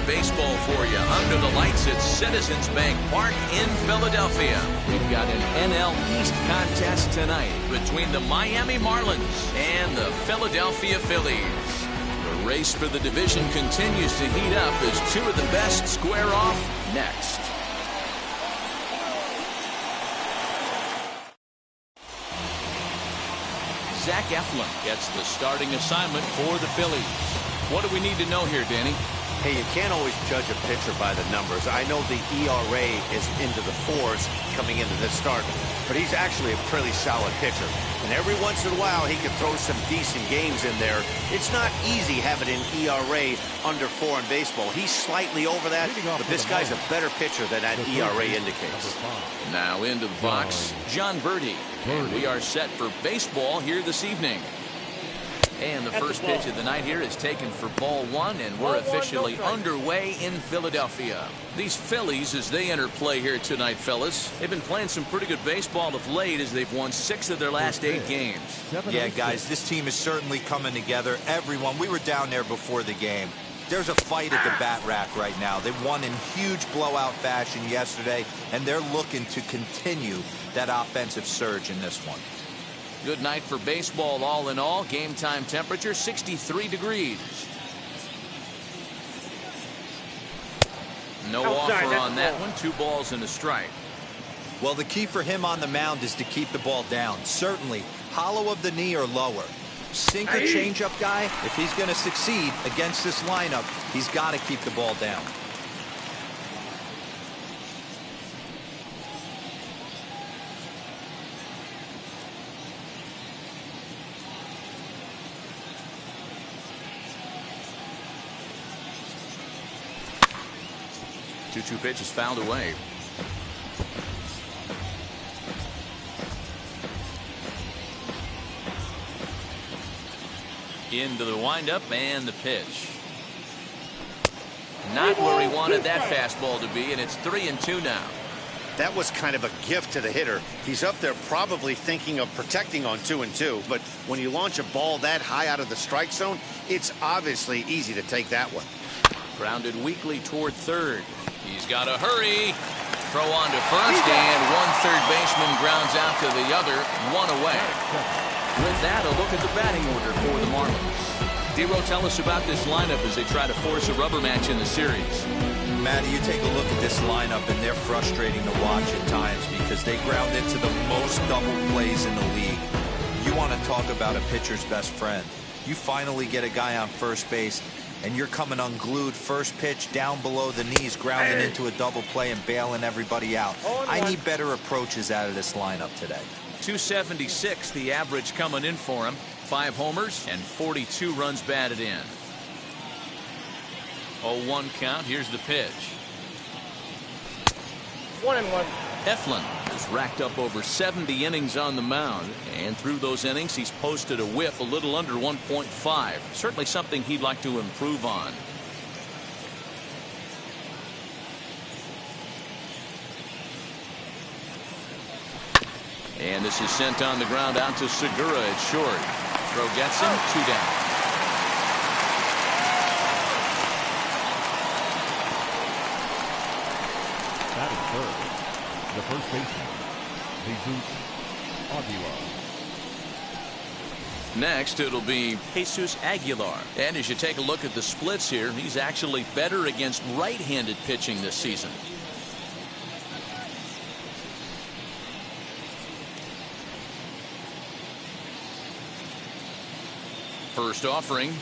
baseball for you under the lights at Citizens Bank Park in Philadelphia. We've got an NL East contest tonight between the Miami Marlins and the Philadelphia Phillies. The race for the division continues to heat up as two of the best square off next. Zach Eflin gets the starting assignment for the Phillies. What do we need to know here, Danny? Hey, you can't always judge a pitcher by the numbers. I know the ERA is into the 4s coming into this start, but he's actually a pretty solid pitcher. And every once in a while, he can throw some decent games in there. It's not easy having an ERA under 4 in baseball. He's slightly over that, but this guy's a better pitcher than that ERA indicates. Now into the box, John Birdie. And we are set for baseball here this evening. And the first pitch of the night here is taken for ball 1, and we're officially underway in Philadelphia. These Phillies, as they enter play here tonight, fellas, they've been playing some pretty good baseball of late as they've won 6 of their last 8 games. Yeah, guys, this team is certainly coming together. Everyone, we were down there before the game. There's a fight at the bat rack right now. They won in huge blowout fashion yesterday, and they're looking to continue that offensive surge in this one. Good night for baseball all in all. Game time temperature 63 degrees. No offer on that one. 2 balls and a strike. Well, the key for him on the mound is to keep the ball down. Certainly, hollow of the knee or lower. Sinker changeup guy, if he's going to succeed against this lineup, he's got to keep the ball down. Two pitches fouled away. Into the windup and the pitch. Not where he wanted that fastball to be, and it's 3-2 now. That was kind of a gift to the hitter. He's up there probably thinking of protecting on 2-2, but when you launch a ball that high out of the strike zone, it's obviously easy to take that one. Grounded weakly toward third. He's got to hurry. Throw on to first, and one third baseman grounds out to the other, 1 away. With that, a look at the batting order for the Marlins. D-Row, tell us about this lineup as they try to force a rubber match in the series. Matty, you take a look at this lineup, and they're frustrating to watch at times because they ground into the most double plays in the league. You want to talk about a pitcher's best friend. You finally get a guy on first base, and you're coming unglued first pitch down below the knees, grounding into a double play and bailing everybody out. I need better approaches out of this lineup today. 276 the average coming in for him. 5 homers and 42 runs batted in. 0-1 count. Here's the pitch. 1-1. Eflin has racked up over 70 innings on the mound, and through those innings he's posted a whip a little under 1.5. Certainly something he'd like to improve on. And this is sent on the ground out to Segura at short. Throw gets him, 2 down. Batting first, the first baseman, Jesus Aguilar. Next, it'll be Jesus Aguilar. And as you take a look at the splits here, he's actually better against right-handed pitching this season. First offering.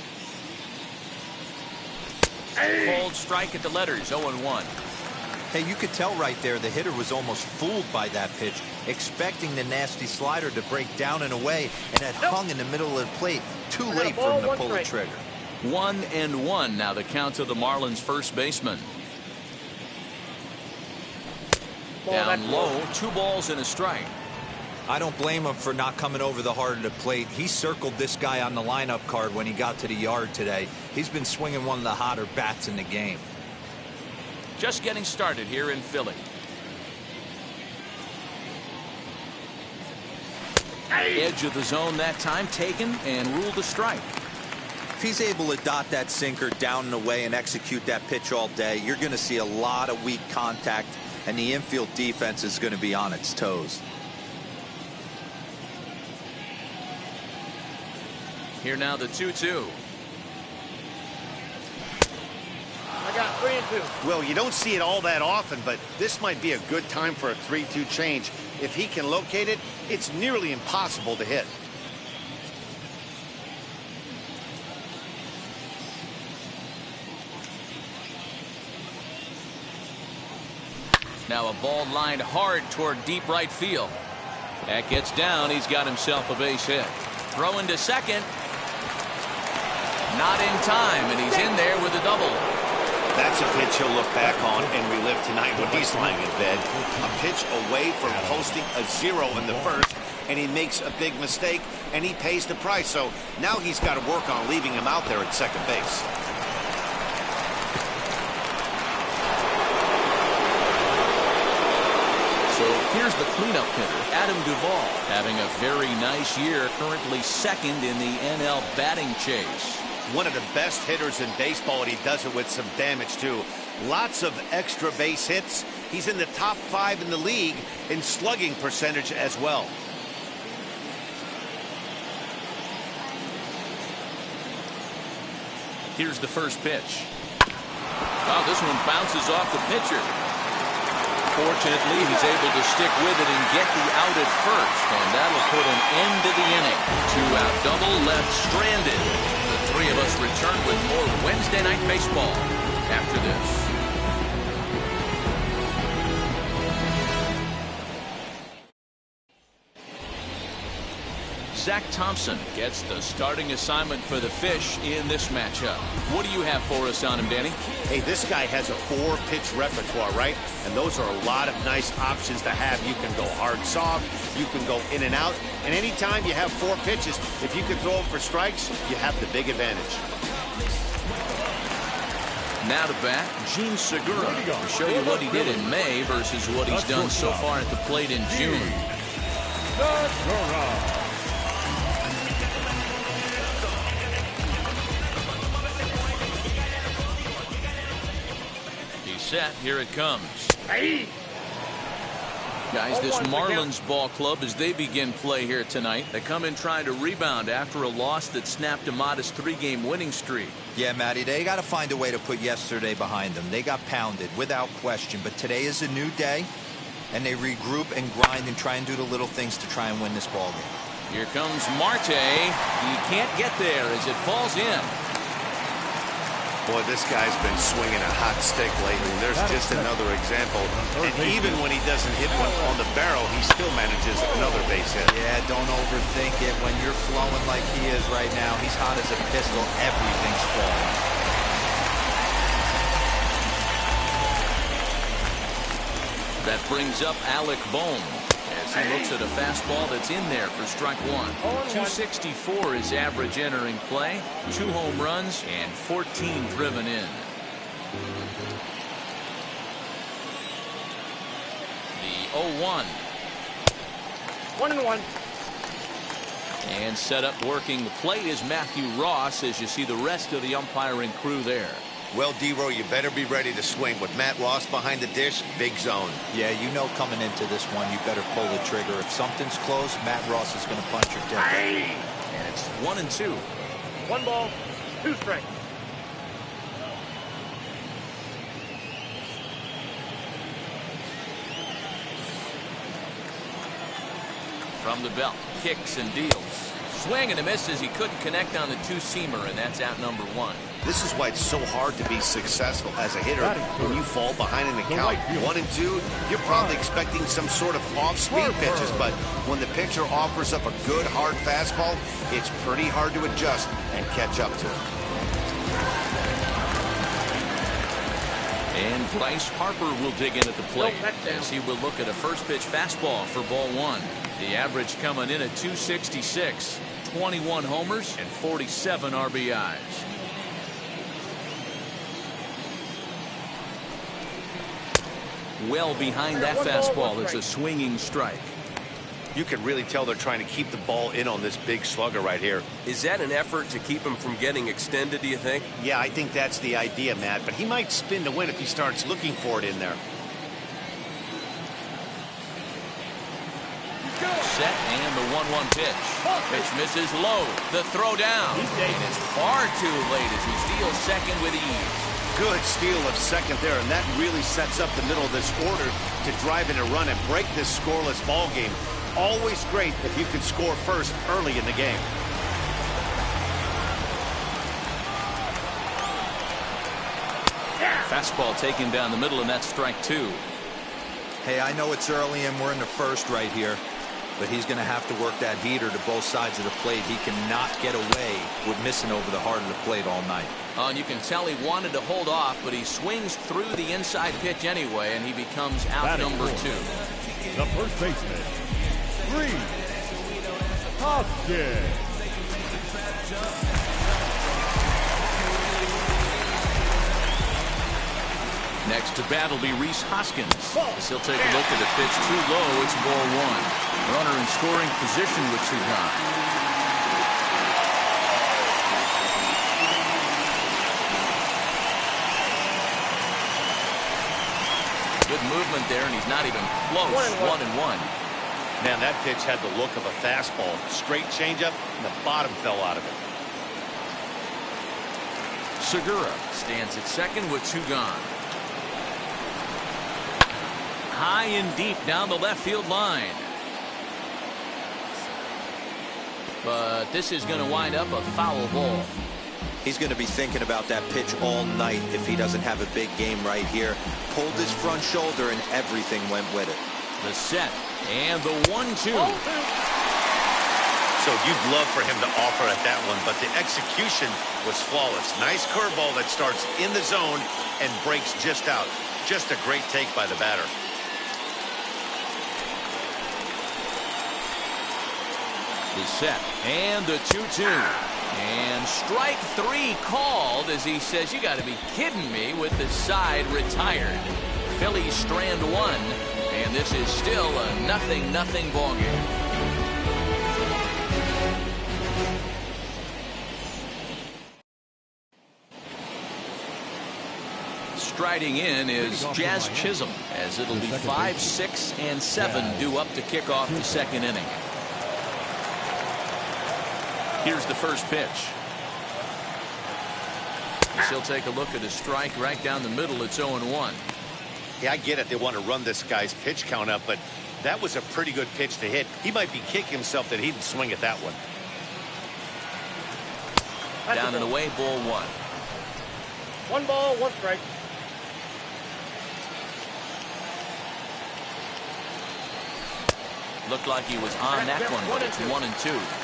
Cold strike at the letters, 0-1. Hey, you could tell right there the hitter was almost fooled by that pitch, expecting the nasty slider to break down and away, and had hung in the middle of the plate. Too late for him to pull the trigger. 1-1 now the count to the Marlins first baseman. Down low, 2 balls and a strike. I don't blame him for not coming over the heart of the plate. He circled this guy on the lineup card when he got to the yard today. He's been swinging one of the hotter bats in the game. Just getting started here in Philly. Edge of the zone that time taken and ruled a strike. he's able to dot that sinker down and away and execute that pitch all day, you're going to see a lot of weak contact, and the infield defense is going to be on its toes. Here now the 2-2. I got 3-2. Well, you don't see it all that often, but this might be a good time for a 3-2 change. If he can locate it, it's nearly impossible to hit. Now a ball lined hard toward deep right field. That gets down. He's got himself a base hit. Throwing to second. Not in time, and he's in there with a double. That's a pitch he'll look back on and relive tonight when he's lying in bed. A pitch away from posting a 0 in the first, and he makes a big mistake, and he pays the price. So now he's got to work on leaving him out there at second base. So here's the cleanup hitter, Adam Duvall, having a very nice year, currently second in the NL batting chase. One of the best hitters in baseball, and he does it with some damage, too. Lots of extra base hits. He's in the top 5 in the league in slugging percentage as well. Here's the first pitch. Wow, this one bounces off the pitcher. Fortunately, he's able to stick with it and get the out at first, and that'll put an end to the inning. 2-out double left stranded. The three of us return with more Wednesday Night Baseball after this. Zach Thompson gets the starting assignment for the Fish in this matchup. What do you have for us on him, Danny? Hey, this guy has a 4-pitch repertoire, right? And those are a lot of nice options to have. You can go hard, soft. You can go in and out. And anytime you have 4 pitches, if you can throw them for strikes, you have the big advantage. Now to bat, Gene Segura to show you what he did in May versus what he's done so far at the plate in June. Set, here it comes. Guys, this Marlins ball club, as they begin play here tonight, they come in trying to rebound after a loss that snapped a modest 3-game winning streak. Yeah, Matty, they got to find a way to put yesterday behind them. They got pounded without question, but today is a new day, and they regroup and grind and try and do the little things to try and win this ball game. Here comes Marte. He can't get there as it falls in. Boy, this guy's been swinging a hot stick lately. There's just another example. And even when he doesn't hit one on the barrel, he still manages another base hit. Yeah, don't overthink it. When you're flowing like he is right now, he's hot as a pistol. Everything's falling. That brings up Alec Bone as he looks at a fastball that's in there for strike one. 264 is average entering play, 2 home runs, and 14 driven in. The 0-1. 1-1. And set up working the plate is Matthew Ross as you see the rest of the umpiring crew there. Well, D-Row, you better be ready to swing. With Matt Ross behind the dish, big zone. Yeah, you know coming into this one, you better pull the trigger. If something's close, Matt Ross is going to punch your ticket. And it's 1-2. 1 ball, 2 strikes. From the belt, kicks and deals. Swing and a miss as he couldn't connect on the 2-seamer, and that's out number 1. This is why it's so hard to be successful as a hitter. When you fall behind in the count 1-2, you're probably expecting some sort of off-speed pitches, but when the pitcher offers up a good hard fastball, it's pretty hard to adjust and catch up to it. And Bryce Harper will dig in at the plate as he will look at a first pitch fastball for ball 1. The average coming in at 266, 21 homers and 47 RBIs. Well behind that fastball, it's a swinging strike. You can really tell they're trying to keep the ball in on this big slugger right here. Is that an effort to keep him from getting extended, do you think? Yeah, I think that's the idea, Matt. But he might spin to win if he starts looking for it in there. Set and the 1-1 pitch. Pitch misses low. The throw down. And it's far too late as he steals second with ease. Good steal of second there, and that really sets up the middle of this order to drive in a run and break this scoreless ball game. Always great if you can score first early in the game. Fastball taken down the middle, and that's strike two. Hey, I know it's early and we're in the first right here, but he's going to have to work that heater to both sides of the plate. He cannot get away with missing over the heart of the plate all night. And you can tell he wanted to hold off, but he swings through the inside pitch anyway, and he becomes out number two. The first baseman, Reese Huskins. Next to bat will be Reese Huskins. As he'll take a look at the pitch too low. It's ball one. Runner in scoring position with two gone. Good movement there, and he's not even close. 1-1. Man, that pitch had the look of a fastball. Straight changeup, and the bottom fell out of it. Segura stands at second with two gone. High and deep down the left field line. But this is going to wind up a foul ball. He's going to be thinking about that pitch all night if he doesn't have a big game right here. Pulled his front shoulder and everything went with it. The set and the 1-2. So you'd love for him to offer at that one, but the execution was flawless. Nice curveball that starts in the zone and breaks just out. Just a great take by the batter. The set and the 2-2. And strike three called as he says, you got to be kidding me, with the side retired. Phillies strand one, and this is still a 0-0 ball game. Striding in is Jazz Chisholm, as it'll be 5, 6, and 7 due up to kick off the second inning. Here's the first pitch. He'll take a look at a strike right down the middle. It's 0-1. Yeah, I get it. They want to run this guy's pitch count up, but that was a pretty good pitch to hit. He might be kicking himself that he didn't swing at that one. Down and away, ball one. 1 ball, 1 strike. Looked like he was on that one, but it's 1-2.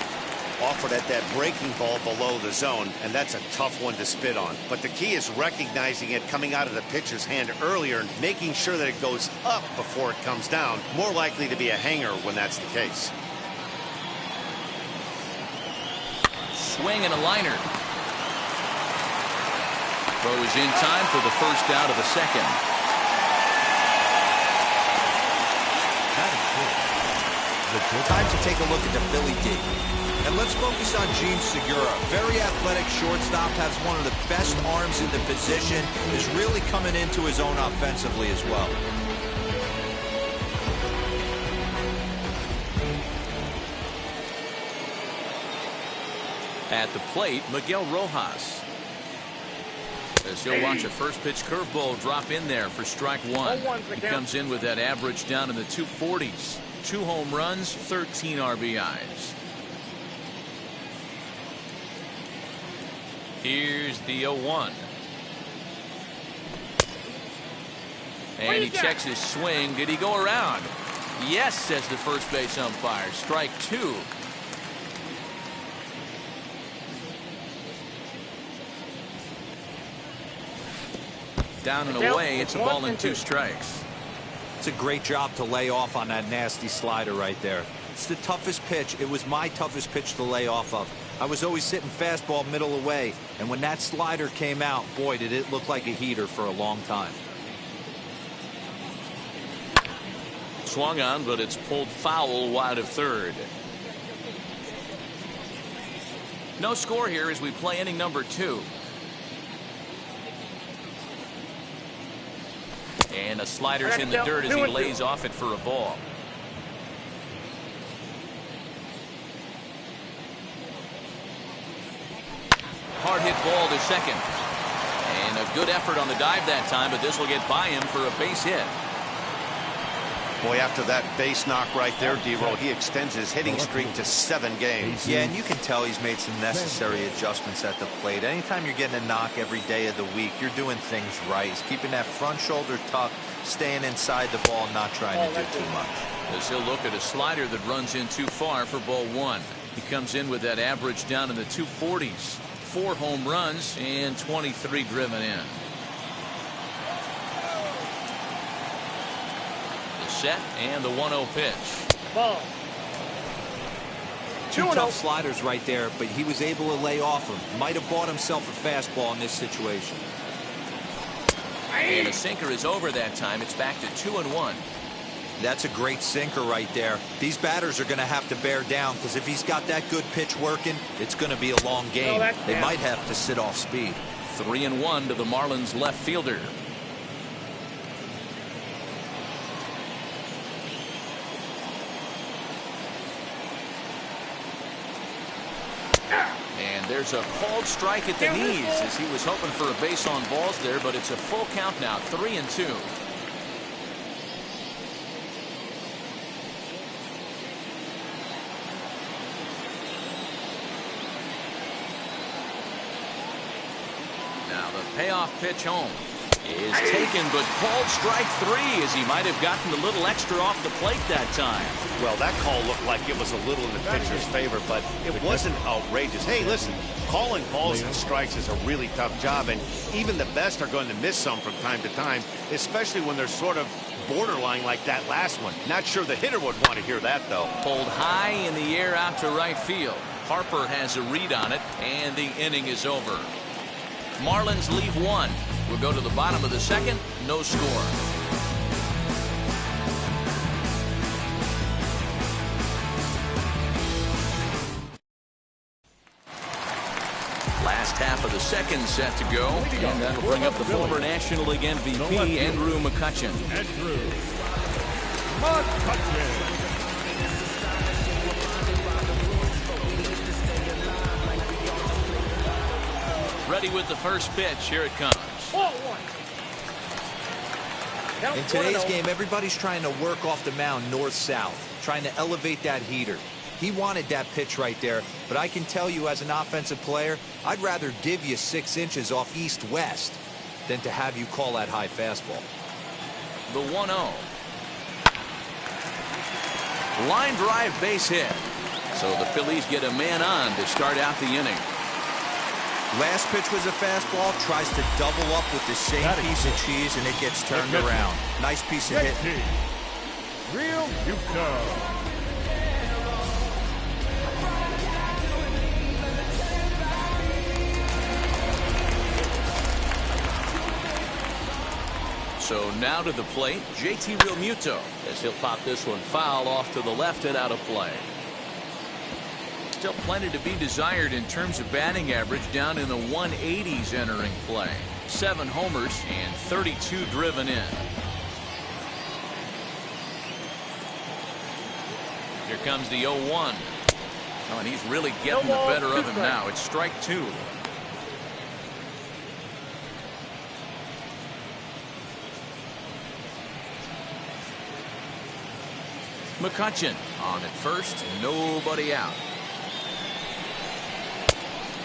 Offered at that breaking ball below the zone, and that's a tough one to spit on. But the key is recognizing it coming out of the pitcher's hand earlier and making sure that it goes up before it comes down. More likely to be a hanger when that's the case. Swing and a liner. Throws in time for the first out of the second. Time to take a look at the Philly D. And let's focus on Gene Segura. Very athletic shortstop, has one of the best arms in the position, is really coming into his own offensively as well. At the plate, Miguel Rojas. As he'll watch a first pitch curveball drop in there for strike one. He comes in with that average down in the 240s. 2 home runs, 13 RBIs. Here's the 0-1. And he checks his swing. Did he go around? Yes, says the first base umpire. Strike two. Down and away, it's a ball and 2 strikes. It's a great job to lay off on that nasty slider right there. It's the toughest pitch. It was my toughest pitch to lay off of. I was always sitting fastball middle away, and when that slider came out, boy, did it look like a heater for a long time. swung on, but it's pulled foul wide of third. No score here as we play inning number 2. And a slider's in the dirt as he lays off it for a ball. Hard hit ball to second. And a good effort on the dive that time, but this will get by him for a base hit. Boy, after that base knock right there, D-Roll, he extends his hitting streak to 7 games. Yeah, and you can tell he's made some necessary adjustments at the plate. Anytime you're getting a knock every day of the week, you're doing things right. He's keeping that front shoulder tucked, staying inside the ball, not trying to do too much. As he'll look at a slider that runs in too far for ball 1. He comes in with that average down in the 240s. 4 home runs and 23 driven in. Set and the 1-0 pitch. Ball. 2 tough sliders right there, but he was able to lay off them. Might have bought himself a fastball in this situation. And a sinker is over that time. It's back to 2-1. That's a great sinker right there. These batters are going to have to bear down because if he's got that good pitch working, it's going to be a long game. They might have to sit off speed. 3-1 to the Marlins left fielder. And there's a called strike at the knees as he was hoping for a base on balls there, but it's a full count now, 3-2. Now the payoff pitch home is taken, but called strike 3 as he might have gotten a little extra off the plate that time. Well, that call looked like it was a little in the pitcher's favor, but it wasn't outrageous. Hey, listen, calling balls and strikes is a really tough job, and even the best are going to miss some from time to time, especially when they're sort of borderline like that last one. Not sure the hitter would want to hear that, though. Pulled high in the air out to right field. Harper has a read on it, and the inning is over. Marlins leave 1. We'll go to the bottom of the 2nd. No score. Last half of the 2nd set to go, and that'll bring up the former National League MVP, Andrew Mccutchen. Andrew Mccutchen. Ready with the first pitch. Here it comes. In today's game, everybody's trying to work off the mound north-south, trying to elevate that heater. He wanted that pitch right there, but I can tell you as an offensive player, I'd rather give you 6 inches off east-west than to have you call that high fastball. The 1-0. Line drive base hit. So the Phillies get a man on to start out the inning. Last pitch was a fastball, tries to double up with the same piece of cheese, and it gets turned around. Nice piece of hit. Real Yuka. So now to the plate, JT Realmuto, as he'll pop this one foul off to the left and out of play. Still plenty to be desired in terms of batting average, down in the 180s entering play. 7 homers and 32 driven in. Here comes the 0-1. Oh, and he's really getting the better of him now. It's strike 2. Mccutchen on at first, nobody out.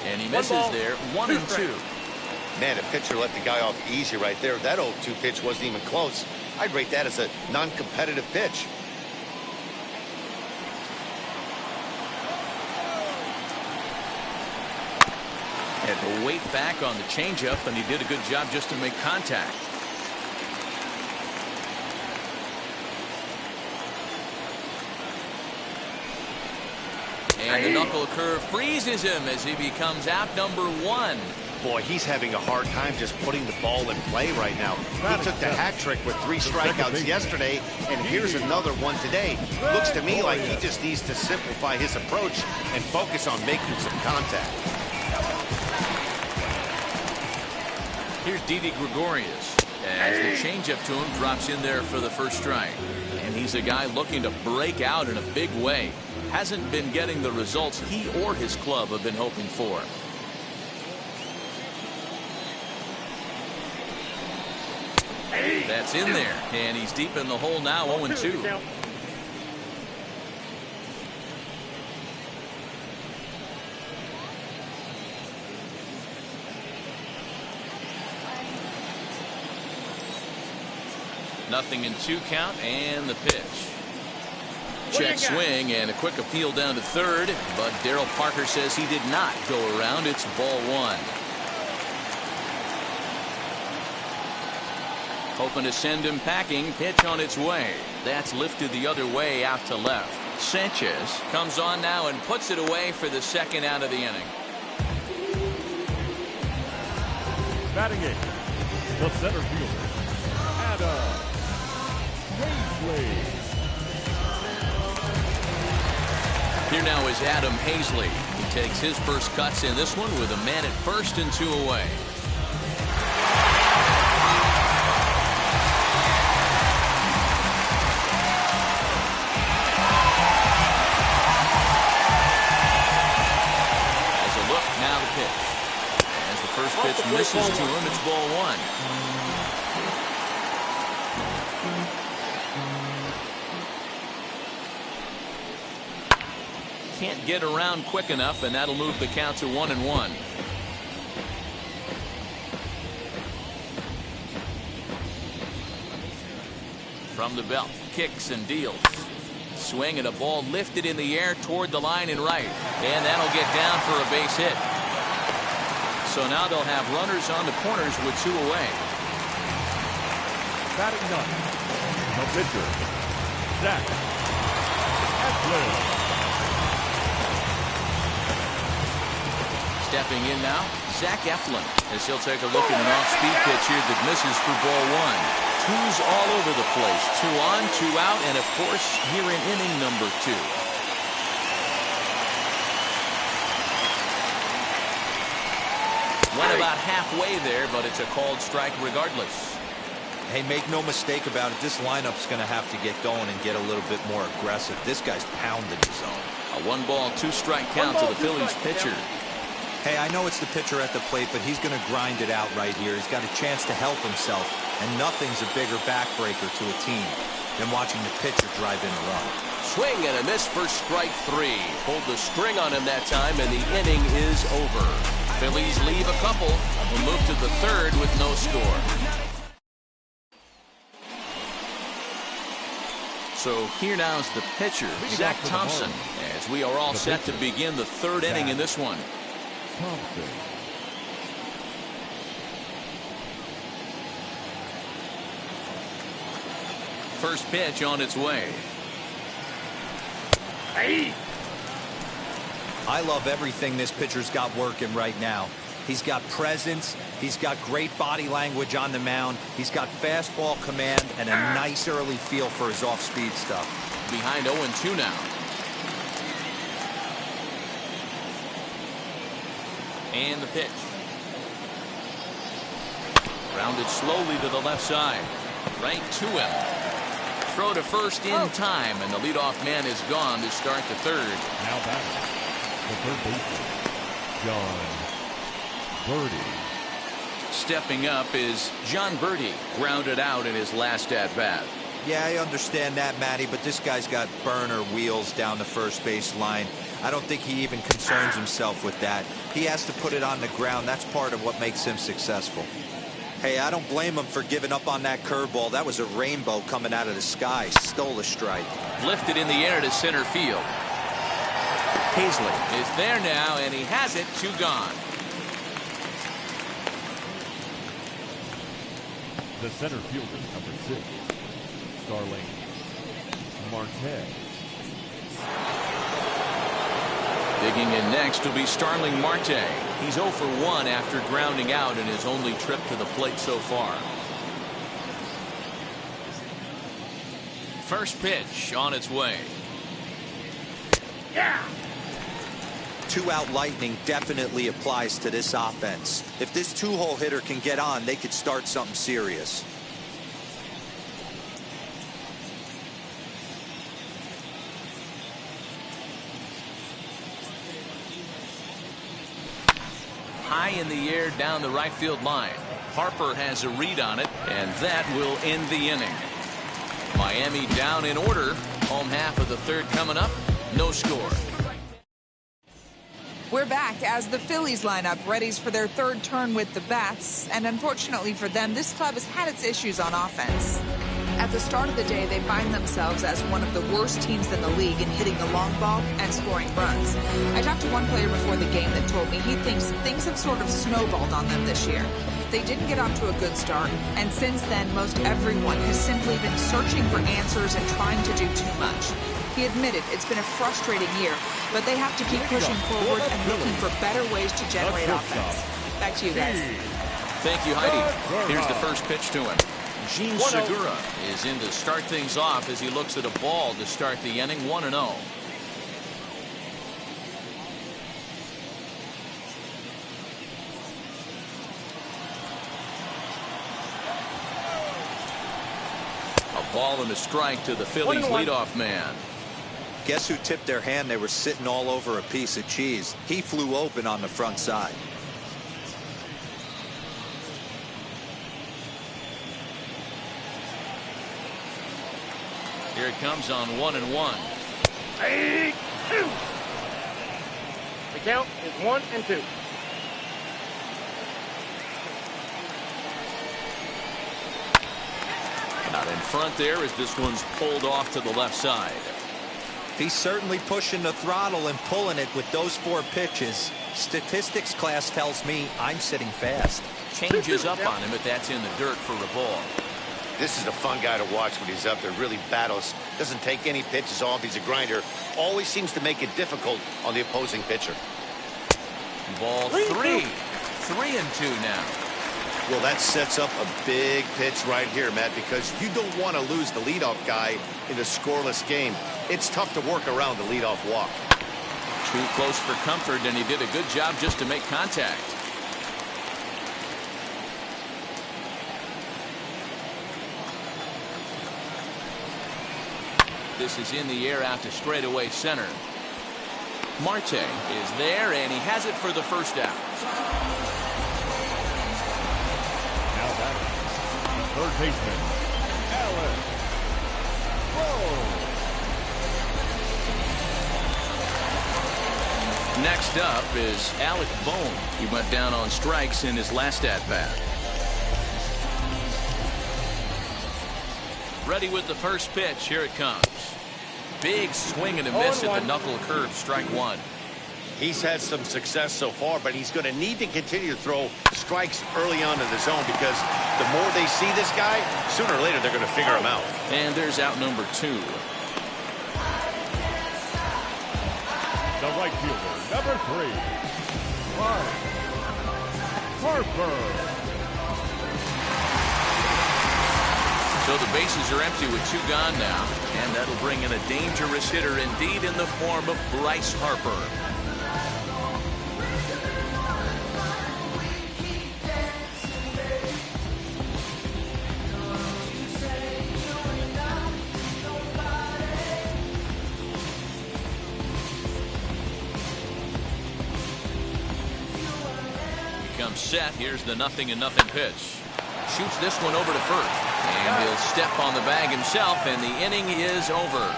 And he misses there, 1-2. Man, a pitcher let the guy off easy right there. That 0-2 pitch wasn't even close. I'd rate that as a non-competitive pitch. Had to wait back on the changeup, and he did a good job just to make contact. And the knuckle curve freezes him as he becomes out number 1. Boy, he's having a hard time just putting the ball in play right now. He took the hat trick with 3 strikeouts yesterday, and here's another one today. Looks to me like he just needs to simplify his approach and focus on making some contact. Here's Didi Gregorius as the changeup to him drops in there for the first strike. And he's a guy looking to break out in a big way. Hasn't been getting the results he or his club have been hoping for. That's in there, and he's deep in the hole now, 0-2. Nothing in 2 count, and the pitch. Check swing and a quick appeal down to third, but Darryl Parker says he did not go around. It's ball 1. Hoping to send him packing. Pitch on its way. That's lifted the other way out to left. Sanchez comes on now and puts it away for the 2nd out of the inning. Batting 8th, the center fielder, Adam Hazley. Here now is Adam Hazley. He takes his first cuts in this one with a man at first and 2 away. First pitch misses to him. It's ball 1. Can't get around quick enough, and that'll move the count to 1-1. From the belt, kicks and deals. Swing and a ball lifted in the air toward the line and right, and that'll get down for a base hit. So now they'll have runners on the corners with 2 away. Batting 9th, the pitcher, Zach Eflin. Stepping in now, Zach Eflin, as he'll take a look at an off-speed pitch here that misses for ball 1. 2s all over the place. 2 on, 2 out, and of course here in inning number 2. Went about halfway there, but it's a called strike regardless. Hey, make no mistake about it. This lineup's going to have to get going and get a little bit more aggressive. This guy's pounding his zone. A 1-ball, 2-strike count to the Phillies pitcher. Hey, I know it's the pitcher at the plate, but he's going to grind it out right here. He's got a chance to help himself, and nothing's a bigger backbreaker to a team than watching the pitcher drive in a run. Swing and a miss for strike 3. Pulled the string on him that time, and the inning is over. Phillies leave a couple and move to the 3rd with no score. So here now is the pitcher, Zach Thompson, as we are all set to begin the 3rd inning in this one. Thompson. First pitch on its way. Hey! I love everything this pitcher's got working right now. He's got presence. He's got great body language on the mound. He's got fastball command and a nice early feel for his off-speed stuff. Behind 0-2 now. And the pitch. Rounded slowly to the left side. Right to him. Throw to first in time, and the leadoff man is gone to start the 3rd. Now batting, the third baseman, John Birdie. Stepping up is John Birdie, grounded out in his last at-bat. Yeah, I understand that, Matty, but this guy's got burner wheels down the first base line. I don't think he even concerns himself with that. He has to put it on the ground. That's part of what makes him successful. Hey, I don't blame him for giving up on that curveball. That was a rainbow coming out of the sky. Stole a strike. Lifted in the air to center field. Hazley is there now, and he has it. 2 gone. The center fielder, number 6, Starling Marte. Digging in next will be Starling Marte. He's 0 for 1 after grounding out in his only trip to the plate so far. First pitch on its way. Yeah. 2-out lightning definitely applies to this offense. If this 2-hole hitter can get on, they could start something serious. High in the air down the right field line. Harper has a read on it, and that will end the inning. Miami down in order. Home half of the third coming up. No score. We're back as the Phillies line up, readies for their third turn with the bats. And unfortunately for them, this club has had its issues on offense. At the start of the day, they find themselves as one of the worst teams in the league in hitting the long ball and scoring runs. I talked to one player before the game that told me he thinks things have sort of snowballed on them this year. They didn't get off to a good start, and since then, most everyone has simply been searching for answers and trying to do too much. He admitted it's been a frustrating year, but they have to keep pushing forward and looking for better ways to generate offense. Back to you guys. Thank you, Heidi. Here's the first pitch to him. Gene Segura is in to start things off as he looks at a ball to start the inning. 1-0. A ball and a strike to the Phillies leadoff man. Guess who tipped their hand? They were sitting all over a piece of cheese. He flew open on the front side. Here it comes on 1-1. 8-2. The count is 1-2. Out in front there as this one's pulled off to the left side. He's certainly pushing the throttle and pulling it with those 4 pitches. Statistics class tells me I'm sitting fast. Changes up on him, but that's in the dirt for a ball. This is a fun guy to watch when he's up there. Really battles. Doesn't take any pitches off. He's a grinder. Always seems to make it difficult on the opposing pitcher. Ball 3. 3-2 now. Well, that sets up a big pitch right here, Matt, because you don't want to lose the leadoff guy in a scoreless game. It's tough to work around the leadoff walk. Too close for comfort, and he did a good job just to make contact. This is in the air out to straightaway center. Marte is there, and he has it for the first out. Now batting, third baseman, Alec Bone. Next up is Alec Bone. He went down on strikes in his last at-bat. Ready with the first pitch. Here it comes. Big swing and a miss at the knuckle curve. Strike 1. He's had some success so far, but he's going to need to continue to throw strikes early on in the zone because the more they see this guy, sooner or later they're going to figure him out. And there's out number 2. The right fielder, number 3, Bryce Harper. So the bases are empty with 2 gone now, and that'll bring in a dangerous hitter indeed in the form of Bryce Harper. Becomes set. Here's the 0-0 pitch. Shoots this one over to first. And he'll step on the bag himself, and the inning is over.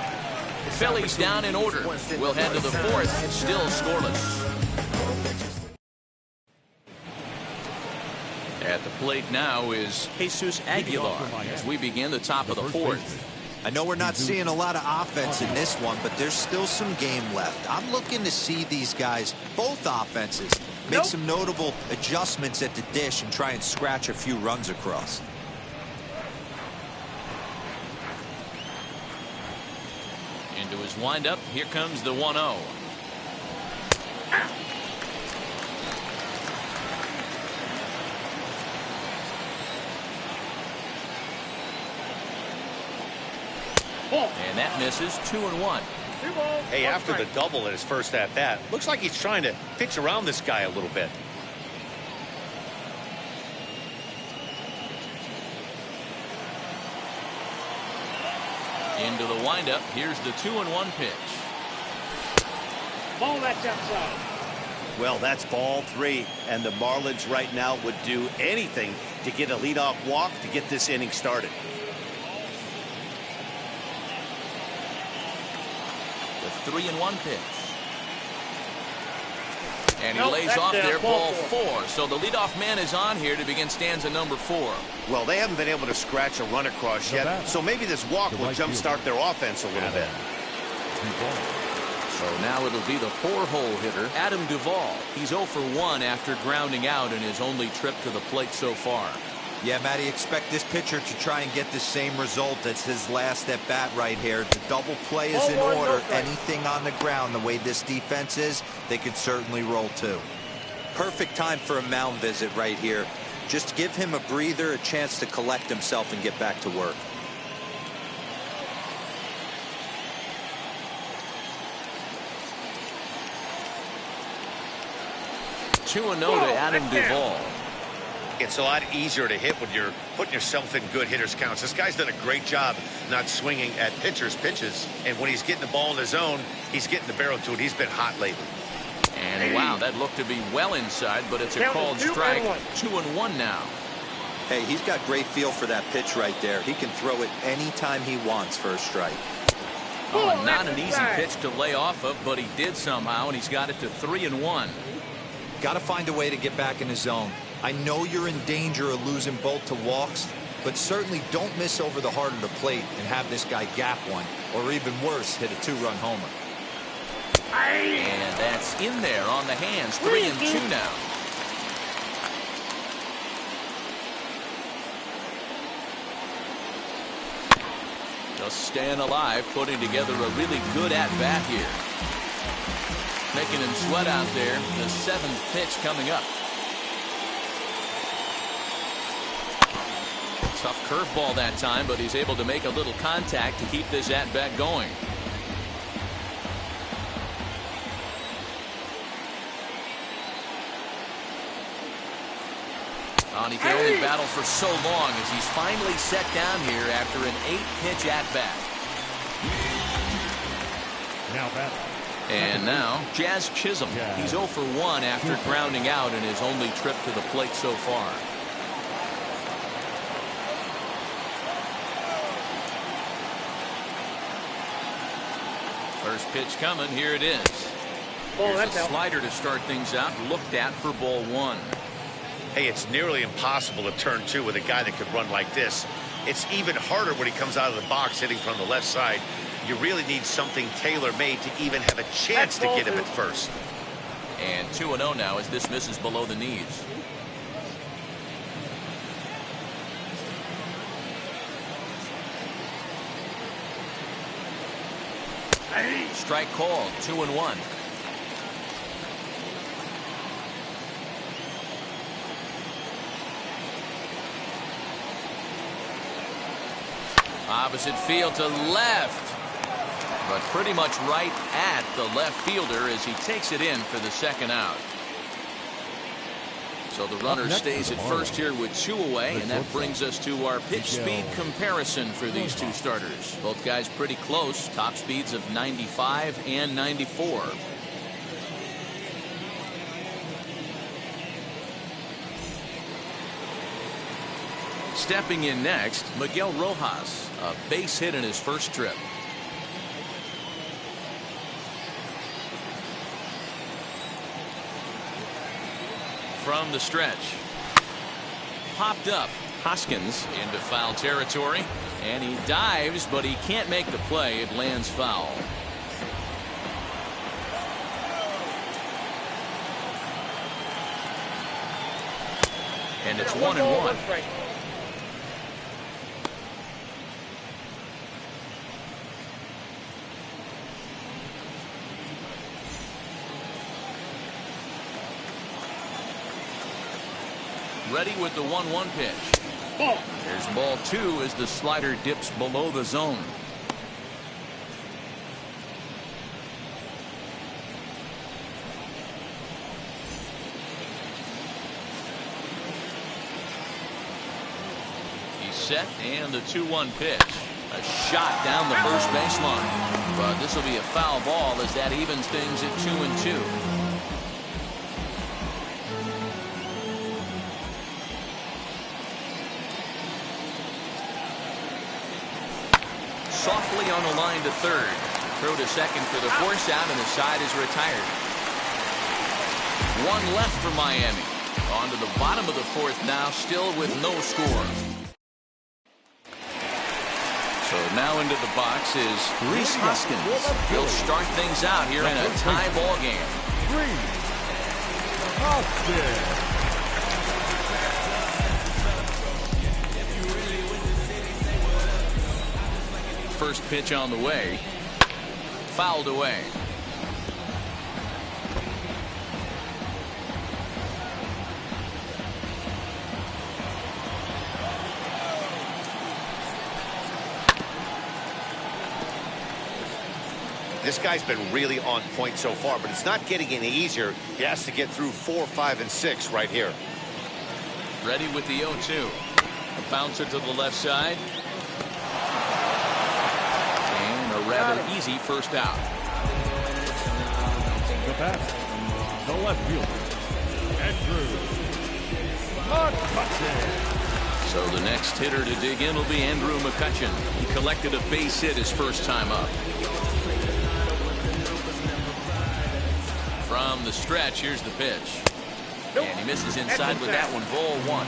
The Phillies down in order. We'll head to the 4th, still scoreless. At the plate now is Jesus Aguilar as we begin the top of the 4th. I know we're not seeing a lot of offense in this one, but there's still some game left. I'm looking to see these guys, both offenses, make some notable adjustments at the dish and try and scratch a few runs across. Into his windup, here comes the 1-0. And that misses. 2-1. Hey, after the double in his first at-bat, looks like he's trying to pitch around this guy a little bit. Into the windup. Here's the 2-1 pitch. Ball, that's outside. Well, that's ball 3, and the Marlins right now would do anything to get a leadoff walk to get this inning started. The 3-1 pitch. And he lays off there, ball 4. So the leadoff man is on here to begin stanza number 4. Well, they haven't been able to scratch a run across yet, so maybe this walk will jumpstart their offense a little bit. So now it'll be the 4-hole hitter, Adam Duvall. He's 0 for 1 after grounding out in his only trip to the plate so far. Yeah, Matty, expect this pitcher to try and get the same result as his last at bat right here. The double play is in order. Anything on the ground, the way this defense is, they could certainly roll too. Perfect time for a mound visit right here. Just give him a breather, a chance to collect himself and get back to work. Two and 0 to Adam Duvall. It's a lot easier to hit when you're putting yourself in good hitters' counts. This guy's done a great job not swinging at pitchers' pitches. And when he's getting the ball in his zone, he's getting the barrel to it. He's been hot lately. And wow, that looked to be well inside, but it's a called strike. 2-1 now. Hey, he's got great feel for that pitch right there. He can throw it anytime he wants for a strike. Oh, not an easy pitch to lay off of, but he did somehow, and he's got it to 3-1. Got to find a way to get back in his zone. I know you're in danger of losing both to walks, but certainly don't miss over the heart of the plate and have this guy gap one, or even worse, hit a 2-run homer. And that's in there on the hands. 3-2 now. Just staying alive, putting together a really good at-bat here. Making him sweat out there. The 7th pitch coming up. Tough curveball that time, but he's able to make a little contact to keep this at-bat going. He can only battle for so long as he's finally set down here after an 8-pitch at-bat. Now batting. And now, Jazz Chisholm. He's 0 for 1 after grounding out in his only trip to the plate so far. First pitch coming. Here it is. Here's a slider to start things out. Looked at for ball 1. Hey, it's nearly impossible to turn 2 with a guy that could run like this. It's even harder when he comes out of the box hitting from the left side. You really need something tailor-made to even have a chance to get him at first. And 2-0 now as this misses below the knees. Strike called. 2-1. Opposite field to left. But pretty much right at the left fielder as he takes it in for the 2nd out. So the runner stays at first here with 2 away, and that brings us to our pitch speed comparison for these 2 starters. Both guys pretty close, top speeds of 95 and 94. Stepping in next, Miguel Rojas, a base hit in his first trip. From the stretch. Popped up. Huskins into foul territory. And he dives, but he can't make the play. It lands foul. And it's 1-1. Ready with the 1-1 pitch. There's ball 2 as the slider dips below the zone. set, and the 2-1 pitch. A shot down the first baseline. But this will be a foul ball as that evens things at 2-2. Softly on the line to third. Throw to second for the force out, and the side is retired. One left for Miami. On to the bottom of the fourth now, still with no score. So now into the box is Reese Huskins. He'll start things out here in a tie ball game. First pitch on the way. Fouled away. This guy's been really on point so far, but it's not getting any easier. He has to get through 4, 5, and 6 right here. Ready with the 0-2. A bouncer to the left side. And a rather easy first out. The bat, the left fielder, Andrew Mccutchen. So the next hitter to dig in will be Andrew Mccutchen. He collected a base hit his first time up. From the stretch, here's the pitch. And he misses inside with that one. Ball 1.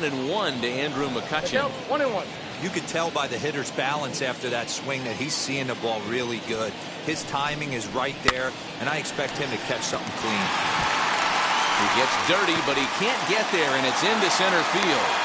1-1 to Andrew Mccutchen. 1-1. You could tell by the hitter's balance after that swing that he's seeing the ball really good. His timing is right there, and I expect him to catch something clean. He gets dirty, but he can't get there, and it's into center field.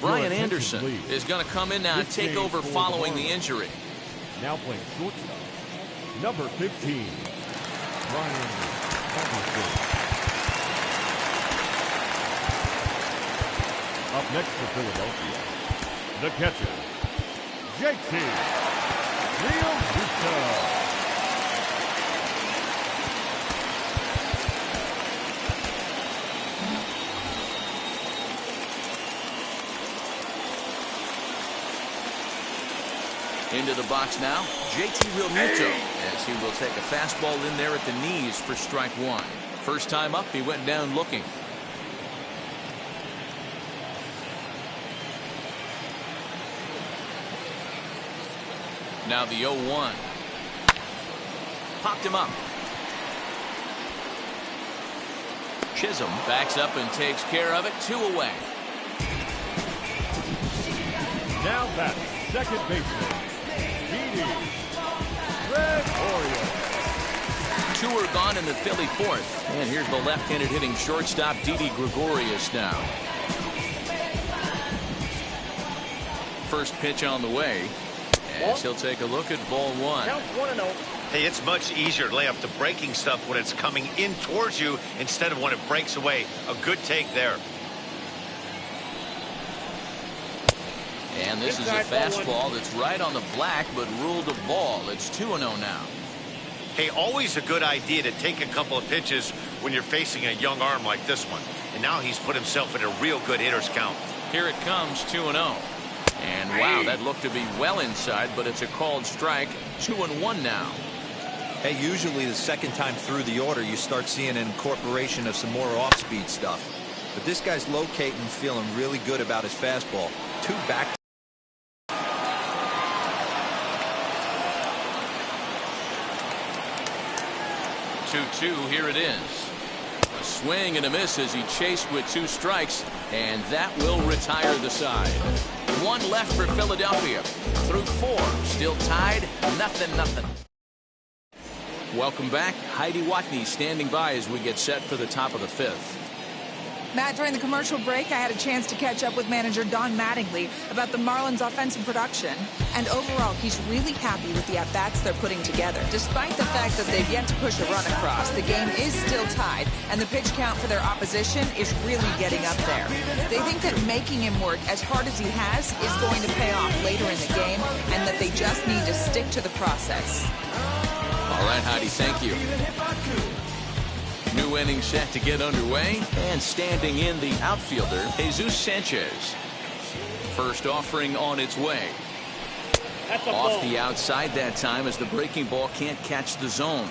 Brian Anderson is going to come in now and take over following the injury. Now playing shortstop, number 15, Brian Anderson. Up next for Philadelphia, the catcher, JT Realmuto. Into the box now, JT Realmuto, as he will take a fastball in there at the knees for strike 1. First time up, he went down looking. Now the 0-1. Popped him up. Chisholm backs up and takes care of it. 2 away. Now back, second baseman, Red Oriole. 2 are gone in the Philly fourth. And here's the left-handed hitting shortstop, Didi Gregorius now. First pitch on the way. As he'll take a look at ball 1. Count 1-0. Hey, it's much easier to lay off the breaking stuff when it's coming in towards you instead of when it breaks away. A good take there. And this is a fastball that's right on the black, but ruled a ball. It's 2-0 now. Hey, always a good idea to take a couple of pitches when you're facing a young arm like this one. And now he's put himself in a real good hitter's count. Here it comes, 2-0. And wow, that looked to be well inside, but it's a called strike. 2-1 now. Hey, usually the second time through the order, you start seeing an incorporation of some more off-speed stuff. But this guy's locating, feeling really good about his fastball. 2 back. 2-2, here it is. A swing and a miss as he chased with 2 strikes, and that will retire the side. 1 left for Philadelphia. Through 4, still tied, 0-0. Welcome back. Heidi Watney standing by as we get set for the top of the 5th. Matt, during the commercial break, I had a chance to catch up with manager Don Mattingly about the Marlins' offensive production. And overall, he's really happy with the at-bats they're putting together. Despite the fact that they've yet to push a run across, the game is still tied, and the pitch count for their opposition is really getting up there. They think that making him work as hard as he has is going to pay off later in the game, and that they just need to stick to the process. All right, Heidi, thank you. New inning set to get underway, and standing in the outfielder, Jesus Sanchez. First offering on its way. Off the outside that time as the breaking ball can't catch the zone.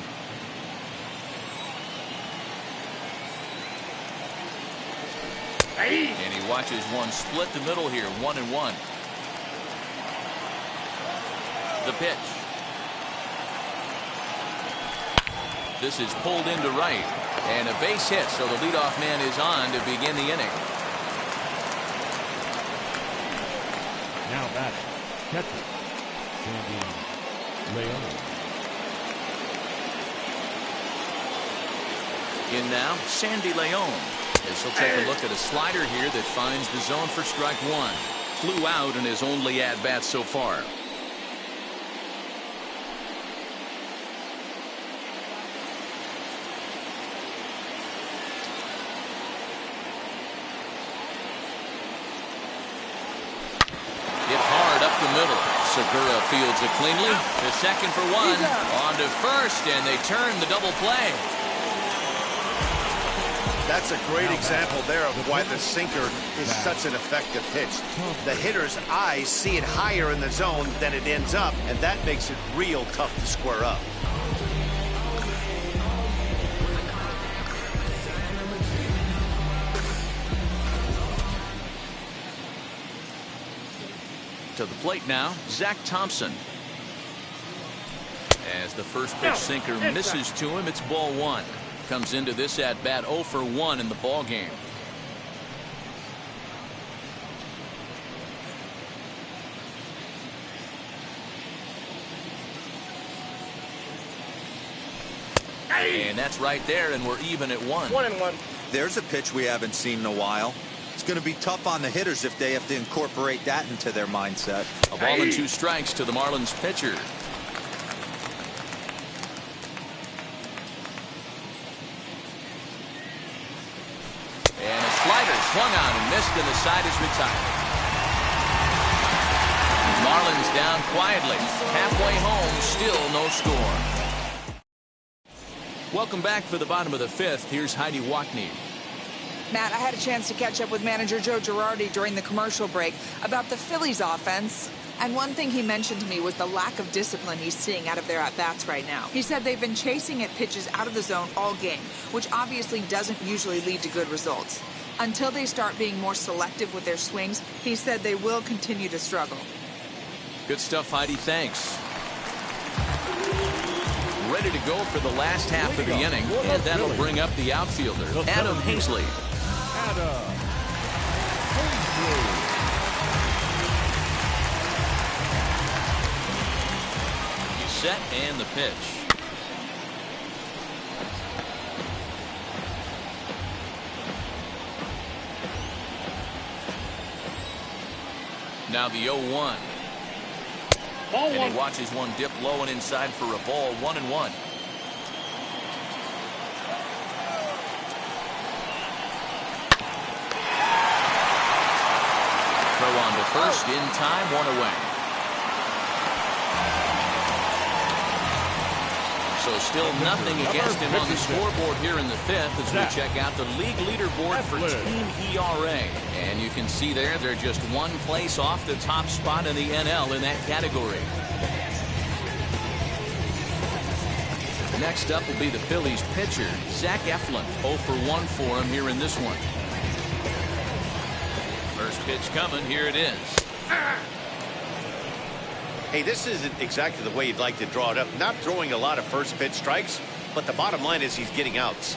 And he watches one split the middle here, 1-1. The pitch. This is pulled into right. And a base hit, so the leadoff man is on to begin the inning. Now batting, catcher, Sandy Leon. In now, Sandy Leon. As he'll take a look at a slider here that finds the zone for strike 1. Flew out in his only at-bat so far. Middle. Segura fields it cleanly to second for 1. On to first, and they turn the double play. That's a great example there of why the sinker is such an effective pitch. The hitter's eyes see it higher in the zone than it ends up, and that makes it real tough to square up. To the plate now, Zach Thompson. As the first pitch sinker misses to him, it's ball 1. Comes into this at bat 0 for 1 in the ball game. And that's right there, and we're even at 1. 1-1. There's a pitch we haven't seen in a while. It's going to be tough on the hitters if they have to incorporate that into their mindset. A ball and 2 strikes to the Marlins pitcher. And a slider swung on and missed, and the side is retired. Marlins down quietly. Halfway home, still no score. Welcome back for the bottom of the 5th. Here's Heidi Watney. Matt, I had a chance to catch up with manager Joe Girardi during the commercial break about the Phillies offense. And one thing he mentioned to me was the lack of discipline he's seeing out of their at-bats right now. He said they've been chasing at pitches out of the zone all game, which obviously doesn't usually lead to good results. Until they start being more selective with their swings, he said they will continue to struggle. Good stuff, Heidi. Thanks. Ready to go for the last half of the inning, and that'll bring up the outfielder, Adam Hazley. He's set, and the pitch. Now the 0-1. And he watches one dip low and inside for a ball, 1-1. Throw on to first, in time, 1 away. So still nothing against him on the scoreboard here in the 5th as we check out the league leaderboard for team ERA. And you can see there they're just 1 place off the top spot in the NL in that category. Next up will be the Phillies pitcher, Zach Eflin. 0 for 1 for him here in this one. First pitch coming, here it is. Hey, this isn't exactly the way you'd like to draw it up. Not throwing a lot of first pitch strikes, but the bottom line is he's getting outs.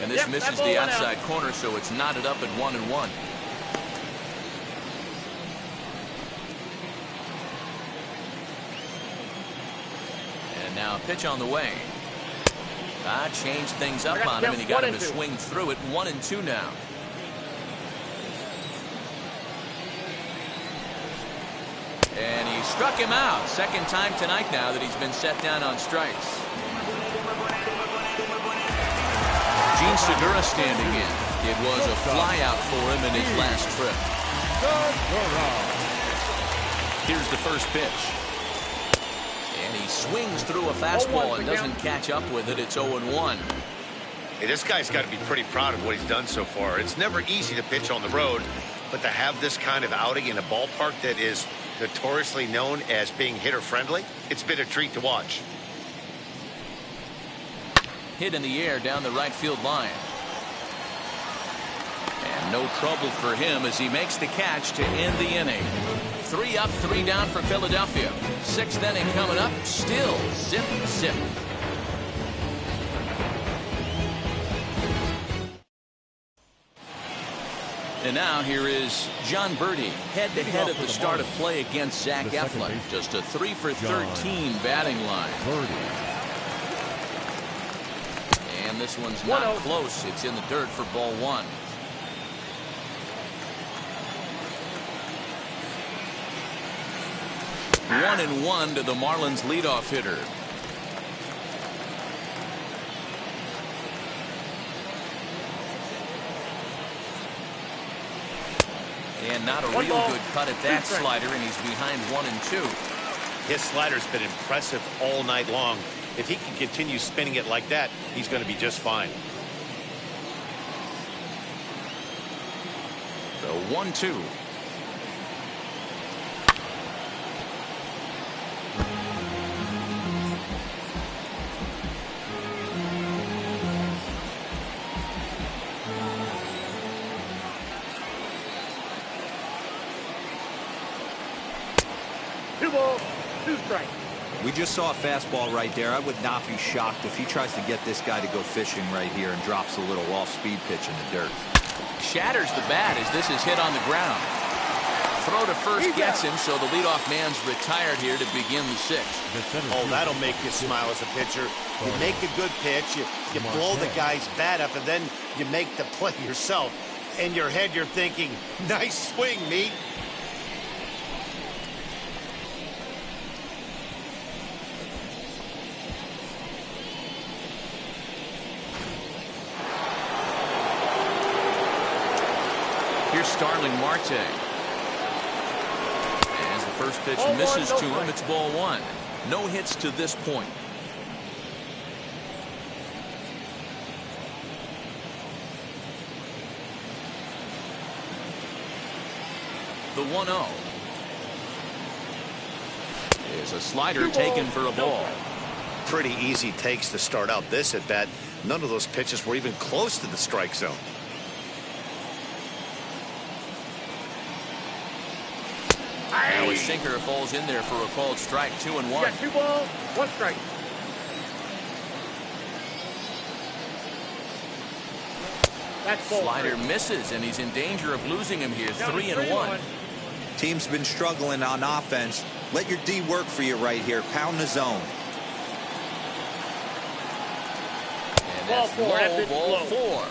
And this misses the outside corner, so it's knotted up at 1-1. And now a pitch on the way. Changed things up on him, and he got him to swing through it. 1-2 now. And he struck him out. Second time tonight now that he's been set down on strikes. Gene Segura standing in. It was a flyout for him in his last trip. Here's the first pitch. And he swings through a fastball and doesn't catch up with it. It's 0-1. Hey, this guy's got to be pretty proud of what he's done so far. It's never easy to pitch on the road, but to have this kind of outing in a ballpark that is notoriously known as being hitter-friendly, it's been a treat to watch. Hit in the air down the right field line. And no trouble for him as he makes the catch to end the inning. 3 up, 3 down for Philadelphia. 6th inning coming up. Still zip, zip. And now here is John Birdie, head-to-head at the start of play against Zach Eflin. Just a 3 for 13 batting line. And this one's not close. It's in the dirt for ball 1. One and 1 to the Marlins leadoff hitter. And not a real good cut at that slider, and he's behind 1-2. His slider's been impressive all night long. If he can continue spinning it like that, he's going to be just fine. So 1-2. We just saw a fastball right there. I would not be shocked if he tries to get this guy to go fishing right here and drops a little off-speed pitch in the dirt. Shatters the bat as this is hit on the ground. Throw to first gets him, so the leadoff man's retired here to begin the 6th. Oh, that'll make you smile as a pitcher. You make a good pitch, you blow the guy's bat up, and then you make the play yourself. In your head, you're thinking, nice swing, meat. Here's Starling Marte. As the first pitch misses to him, it's ball 1. No hits to this point. The 1-0 is a slider taken for a ball. Pretty easy takes to start out this at bat. None of those pitches were even close to the strike zone. Now a sinker falls in there for a called strike. 2-1. You got 2 balls, 1 strike. Slider misses, and he's in danger of losing him here. 3-1. Team's been struggling on offense. Let your D work for you right here. Pound the zone. And that's low, ball 4.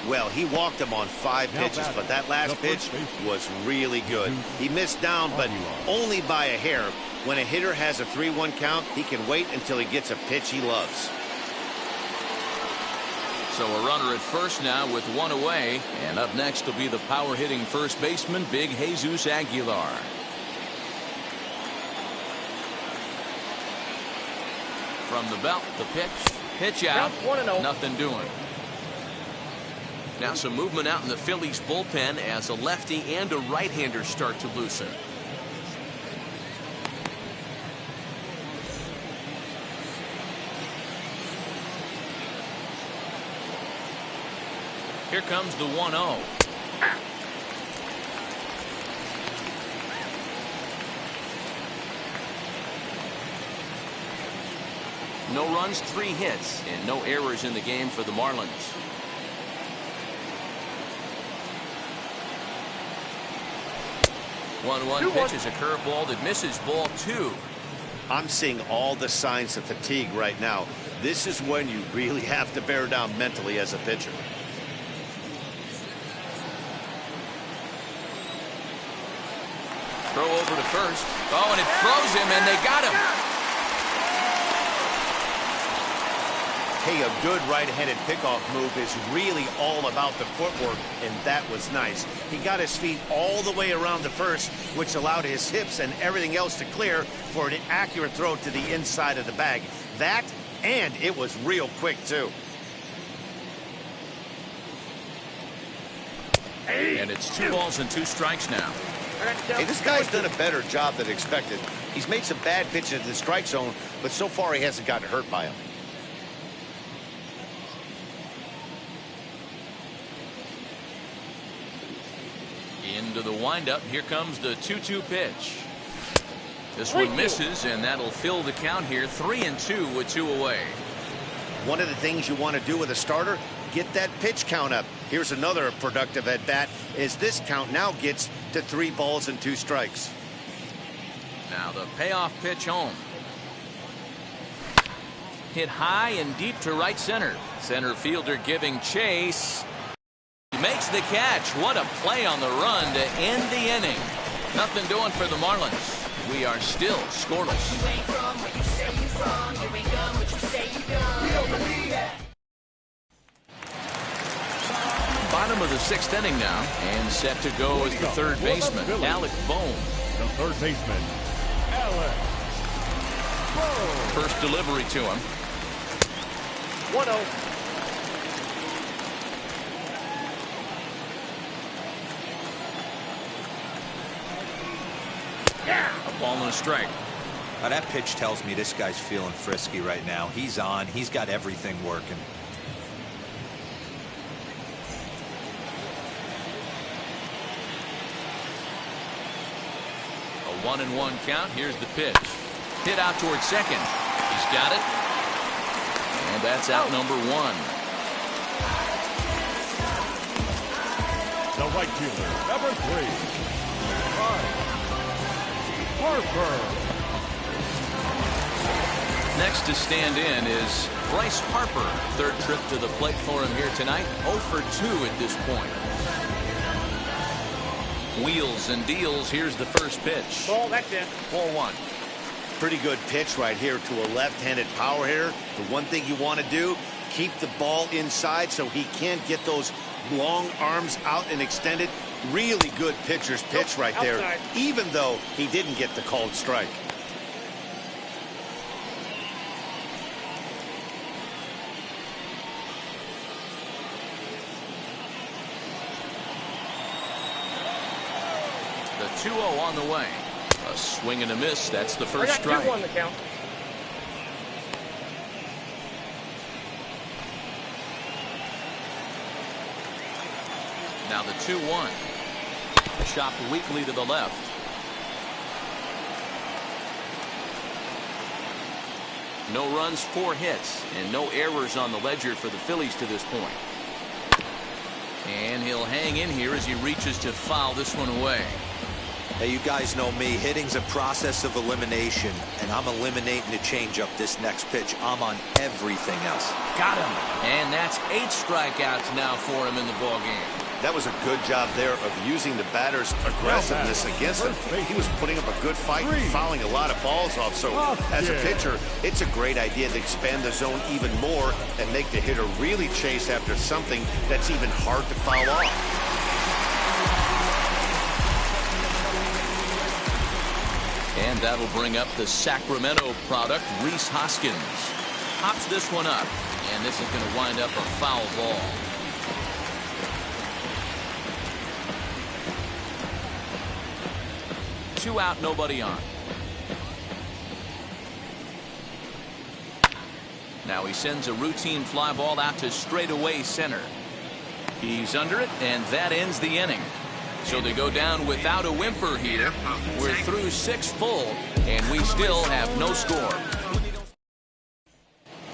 Well, he walked him on 5 pitches, but that last pitch was really good. He missed down, but only by a hair. When a hitter has a 3-1 count, he can wait until he gets a pitch he loves. So a runner at first now with 1 away, and up next will be the power-hitting first baseman, Big Jesus Aguilar. From the belt, the pitch out, nothing doing. Now some movement out in the Phillies bullpen as a lefty and a right-hander start to loosen. Here comes the 1-0. No runs, 3 hits, and no errors in the game for the Marlins. One pitch is a curveball that misses, ball 2. I'm seeing all the signs of fatigue right now. This is when you really have to bear down mentally as a pitcher. Throw over to first. Oh, and it throws him, and they got him. Hey, a good right-handed pickoff move is really all about the footwork, and that was nice. He got his feet all the way around the first, which allowed his hips and everything else to clear for an accurate throw to the inside of the bag. That, and it was real quick, too. And it's 2 balls and 2 strikes now. Hey, this guy's done a better job than expected. He's made some bad pitches in the strike zone, but so far he hasn't gotten hurt by them. Into the windup. Here comes the 2-2 pitch. This one misses, and that'll fill the count here. 3-2 with 2 away. One of the things you want to do with a starter, get that pitch count up. Here's another productive at bat, as this count now gets to 3 balls and 2 strikes. Now the payoff pitch home. Hit high and deep to right center. Center fielder giving chase. He makes the catch. What a play on the run to end the inning. Nothing doing for the Marlins. We are still scoreless. Bottom of the 6th inning now, and set to go as the third baseman, Alec Bone. The third baseman, Alec Bone. First delivery to him. 1-0. A ball and a strike. Now that pitch tells me this guy's feeling frisky right now. He's on. He's got everything working. A 1-1 count. Here's the pitch. Hit out towards second. He's got it. And that's out number 1. The right fielder, number 3, Bryce Harper. Next to stand in is Bryce Harper. Third trip to the plate for him here tonight. 0 for 2 at this point. Wheels and deals. Here's the first pitch. Ball, that's it. 4-1. Pretty good pitch right here to a left-handed power hitter. The one thing you want to do, keep the ball inside so he can't get those long arms out and extended. Really good pitcher's pitch right there, outside, even though he didn't get the called strike. The 2-0 on the way. A swing and a miss. That's the first I got strike. 2 on the count. Now the 2-1. Chopped weakly to the left. No runs, 4 hits, and no errors on the ledger for the Phillies to this point. And he'll hang in here as he reaches to foul this one away. Hey, you guys know me. Hitting's a process of elimination, and I'm eliminating the changeup this next pitch. I'm on everything else. Got him. And that's 8 strikeouts now for him in the ballgame. That was a good job there of using the batter's aggressiveness against him. He was putting up a good fight and fouling a lot of balls off. So as a pitcher, it's a great idea to expand the zone even more and make the hitter really chase after something that's even hard to foul off. And that'll bring up the Sacramento product, Reese Huskins. Hops this one up, and this is going to wind up a foul ball. Two out, nobody on. Now he sends a routine fly ball out to straightaway center. He's under it, and that ends the inning. So they go down without a whimper here. We're through 6 full, and we still have no score.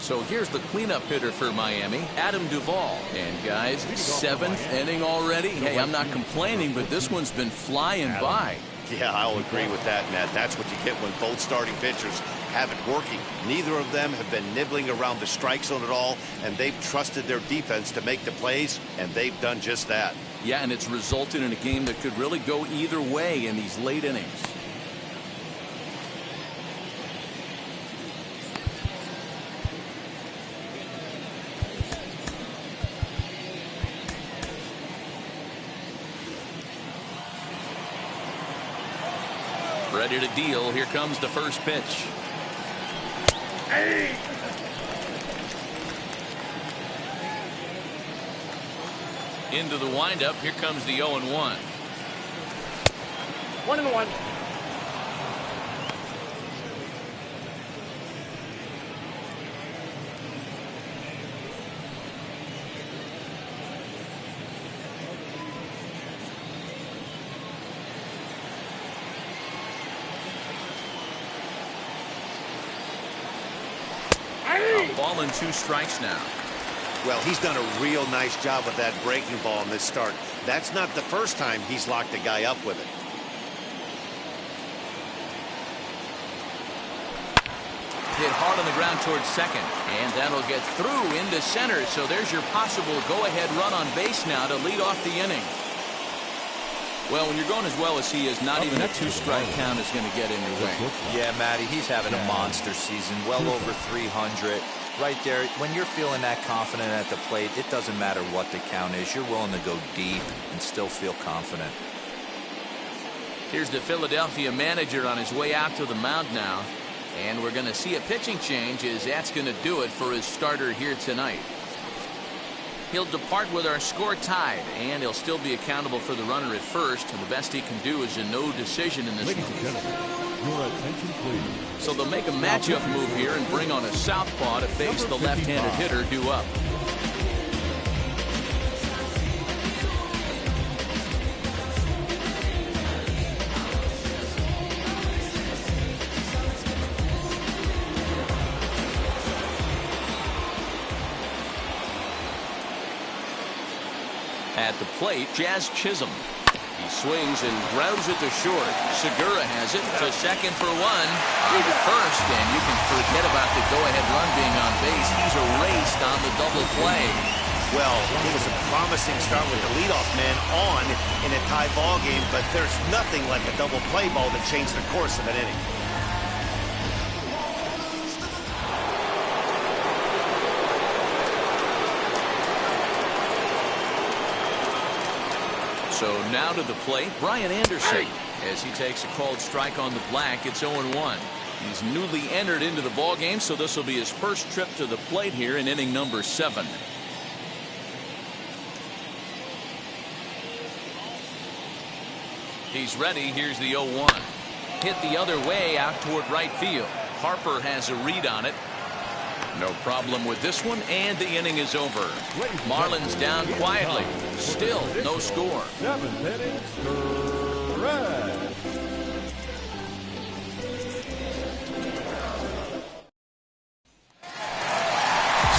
So here's the cleanup hitter for Miami, Adam Duvall. And guys, 7th inning already. Hey, I'm not complaining, but this one's been flying by. Yeah, I'll agree with that, Matt. That's what you get when both starting pitchers have it working. Neither of them have been nibbling around the strike zone at all, and they've trusted their defense to make the plays, and they've done just that. Yeah, and it's resulted in a game that could really go either way in these late innings. Ready to deal. Here comes the first pitch. Hey! Into the windup. Here comes the 0-1. 1-1. A ball and 2 strikes now. Well, he's done a real nice job with that breaking ball in this start. That's not the first time he's locked a guy up with it. Hit hard on the ground towards second, and that'll get through into center. So there's your possible go-ahead run on base now to lead off the inning. Well, when you're going as well as he is, not even a 2-strike count is going to get in your way. Yeah, Matty, he's having a monster season, well over 300. Right there, when you're feeling that confident at the plate, it doesn't matter what the count is. You're willing to go deep and still feel confident. Here's the Philadelphia manager on his way out to the mound now. And we're going to see a pitching change, as that's going to do it for his starter here tonight. He'll depart with our score tied, and he'll still be accountable for the runner at first. And the best he can do is a no decision in this Ladies one. and gentlemen, your attention please. So they'll make a matchup move here and bring on a southpaw to face the left-handed hitter due up. At the plate, Jazz Chisholm. He swings and grounds it to short. Segura has it to second for 1. On to first, and you can forget about the go-ahead run being on base. He's erased on the double play. Well, it was a promising start with the leadoff man on in a tie ball game, but there's nothing like a double play ball that changed the course of an inning. So now to the plate, Brian Anderson. As he takes a called strike on the black, it's 0-1. He's newly entered into the ball game, so this will be his first trip to the plate here in inning number 7. He's ready. Here's the 0-1. Hit the other way out toward right field. Harper has a read on it. No problem with this one, and the inning is over. Marlins down quietly. Still no score. 7th inning, correct.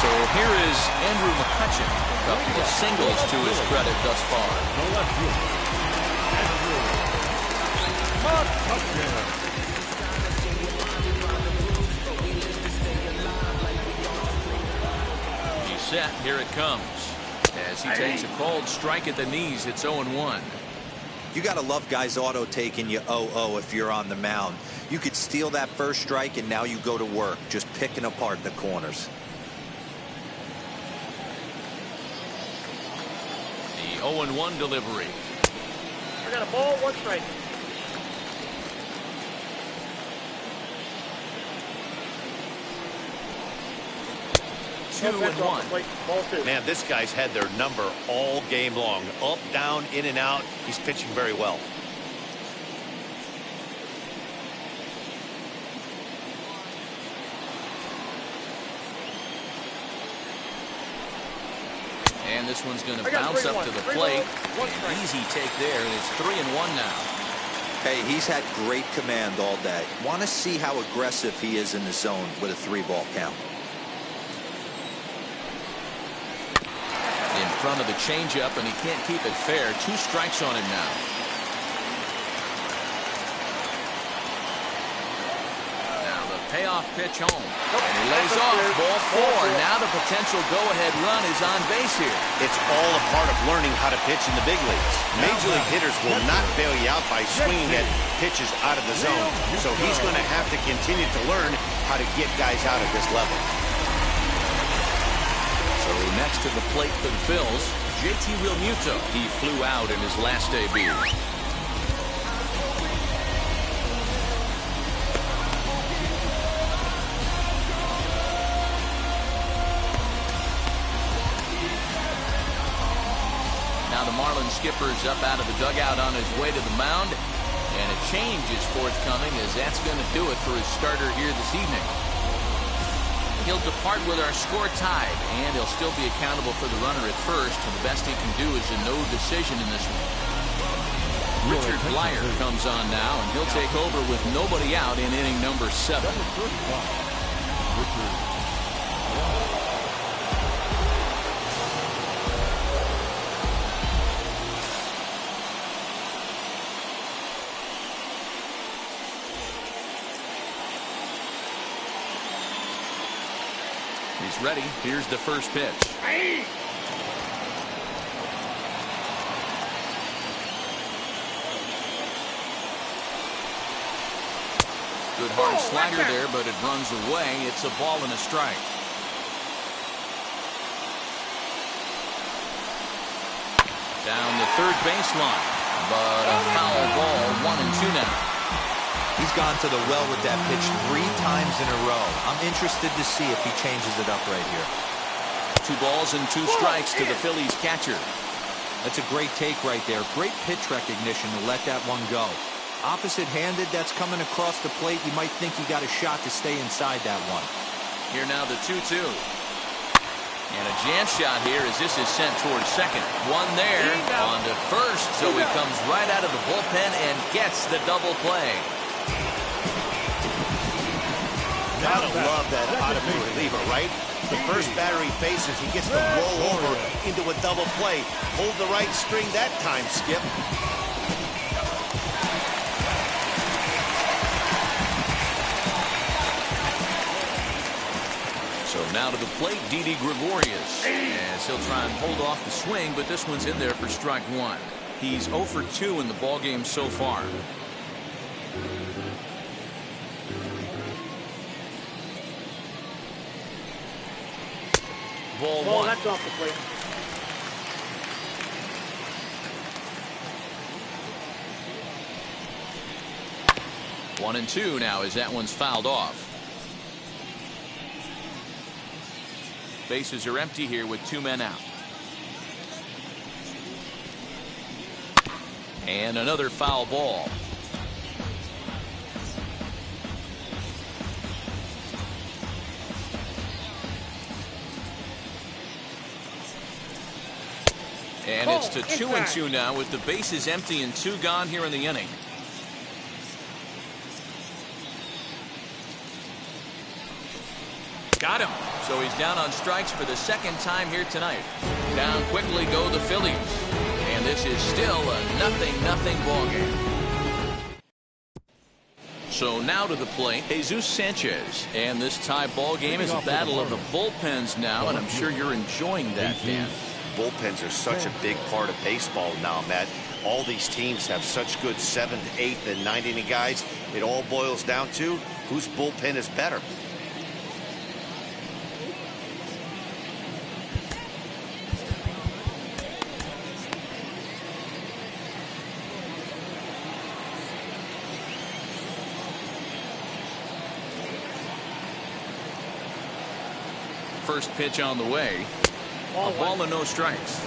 So here is Andrew Mccutchen. A couple of singles to his credit thus far. The left fielder, Andrew Mccutchen. Set. Here it comes. As he takes a called strike at the knees, it's 0-1. You got to love guys auto taking you 0-0 if you're on the mound. You could steal that first strike, and now you go to work, just picking apart the corners. The 0-1 delivery. I got a ball, 1 strike. Two and 1. Ball 2. Man, this guy's had their number all game long. Up, down, in and out. He's pitching very well. And this one's going to bounce up to the plate. An easy take there, and it's 3-1 now. Hey, he's had great command all day. Want to see how aggressive he is in the zone with a 3-ball count. front of the changeup, and he can't keep it fair. 2 strikes on him now. Payoff pitch home. And he lays off. Ball 4. Now the potential go-ahead run is on base here. It's all a part of learning how to pitch in the big leagues. Major league hitters will not bail you out by swinging at pitches out of the zone. So he's going to have to continue to learn how to get guys out at this level. So next to the plate for the Phils, JT Realmuto. He flew out in his last debut. Now the Marlins skipper is up out of the dugout on his way to the mound, and a change is forthcoming, as that's going to do it for his starter here this evening. He'll depart with our score tied, and he'll still be accountable for the runner at first, and the best he can do is a no decision in this one. Richard Blyer comes on now, and he'll take over with nobody out in inning number 7. He's ready. Here's the first pitch. Good hard slider there, but it runs away. It's a ball and a strike. Down the third baseline, but a foul ball. 1-2 now. He's gone to the well with that pitch 3 times in a row. I'm interested to see if he changes it up right here. 2 balls and 2 strikes to the Phillies catcher. That's a great take right there. Great pitch recognition to let that one go. Opposite-handed, that's coming across the plate. You might think he got a shot to stay inside that one. Here now the 2-2. And a jam shot here as this is sent towards second. One there on to first, so he comes right out of the bullpen and gets the double play. Gotta love that out of the reliever, right? The first batter he faces, he gets to roll over into a double play. Hold the right string that time, Skip. So now to the plate, Didi Gregorius. As he'll try and hold off the swing, but this one's in there for strike 1. He's 0 for 2 in the ballgame so far. Ball 1. That's off the plate. One and 2 now as that one's fouled off. Bases are empty here with 2 men out. And another foul ball. And it's to 2-2 now with the bases empty and 2 gone here in the inning. Got him. So he's down on strikes for the 2nd time here tonight. Down quickly go the Phillies. And this is still a 0-0 ball game. So now to the plate, Jesus Sanchez. And this tie ball game is a battle of the bullpens now, and I'm sure you're enjoying that, Dan. Bullpens are such a big part of baseball now, Matt. All these teams have such good 7th, 8th, and 9th inning guys. It all boils down to whose bullpen is better. First pitch on the way. A ball and no strikes.